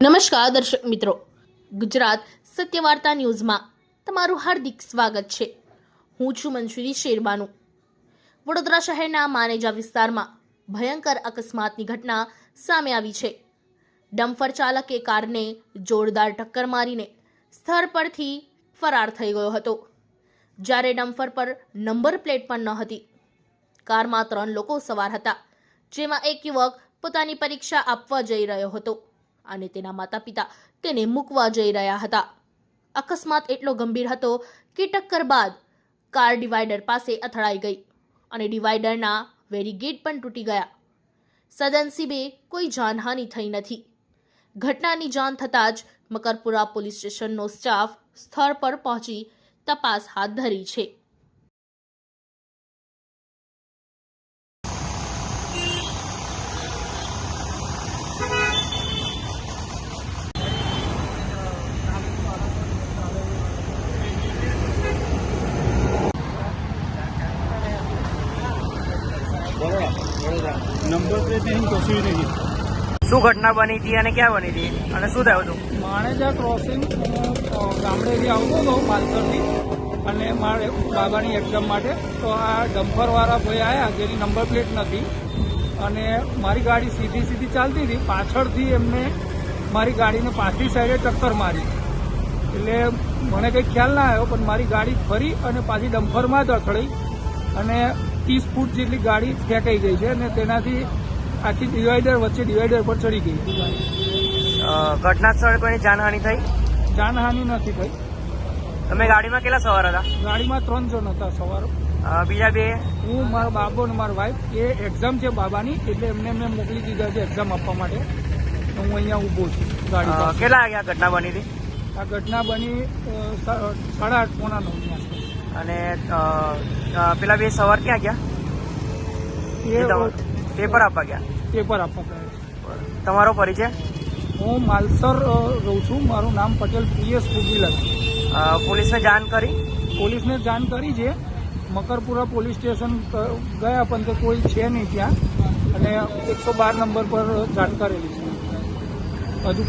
નમસ્કાર દર્શક મિત્રો, ગુજરાત સત્ય વાર્તા ન્યૂઝમાં તમારું હાર્દિક સ્વાગત છે। હું છું મંજુરી શેરબાનુ। વડોદરા શહેરના માનેજા વિસ્તારમાં ભયંકર અકસ્માતની ઘટના સામે આવી છે। ડમ્પર ચાલકે કારને જોરદાર ટક્કર મારીને સ્થળ પરથી ફરાર થઈ ગયો હતો, જ્યારે ડમ્પર પર નંબર પ્લેટ પણ ન હતી। કારમાં 3 લોકો સવાર હતા, જેમાં એક યુવક પોતાની પરીક્ષા આપવા જઈ રહ્યો હતો અને તેના માતા-પિતા તેને મૂકવા જઈ રહ્યા હતા। અકસ્માત એટલો ગંભીર હતો કે ટક્કર બાદ કાર ડિવાઈડર પાસે અથડાઈ ગઈ અને ડિવાઈડરના બેરીકેડ પણ તૂટી ગયા। સદનસીબે કોઈ જાનહાનિ થઈ નથી। ઘટનાની જાણ થતાં જ મકરપુરા પોલીસ સ્ટેશનનો સ્ટાફ સ્થળ પર પહોંચી તપાસ હાથ ધરી છે। नंबर प्लेट नहीं कशुं नहीं। શું ઘટના બની હતી અને ક્યાં બની હતી અને શું થયું હતું? માણેજા ક્રોસિંગ ગામડેથી આવતો હતો પાલસરથી, અને મારે બાબાની એક્ઝામ માટે તો આ ડમ્પરવાળા ભાઈ આવ્યા જેની નંબર પ્લેટ નથી, અને મારી ગાડી સીધી ચાલતી હતી, પાછળથી એમને મારી ગાડીને પાછલી સાઈડે ટક્કર મારી। એટલે મને કંઈ ખ્યાલ ના આવ્યો, પણ મારી ગાડી ફરી અને પાછી ડમ્પરમાં જ અથડાઈ અને 30 ફૂટ જેટલી ગાડી ફેંકાઈ ગઈ છે, અને તેનાથી આખી ડિવાઈડર પર ચડી ગઈ। ઘટના સ્થળે કોઈની જાનહાનિ થઈ? જાનહાનિ નથી થઈ। તમે ગાડીમાં કેટલા સવાર હતા? ગાડીમાં 3 જણ હતા સવાર। બીજા બે? હું, મારો બાબો અને મારો વાઈફ। એ એક્ઝામ છે બાબાની, એટલે એમને મેં મોકલી દીધા છે એક્ઝામ આપવા માટે। હું અહીંયા ઊભો છું ગાડી પાસે। કેટલા વાગ્યા ઘટના બની હતી? આ ઘટના બની 8:30 પોણા 9 ની આસપાસ। અને પેલા બે સવાર ક્યાં ગયા? પેપર આપવા ગયા? પેપર આપવા ગયા છે। તમારો પરિચય? હું માલસર રહું છું, મારું નામ પટેલ PS ફુગીલાલ। પોલીસને જાણ કરી? પોલીસને જાણ કરી છે, મકરપુરા પોલીસ સ્ટેશન ગયા પણ તે કોઈ છે નહીં ત્યાં, અને 112 નંબર પર જાણ કરેલી છે। હજુ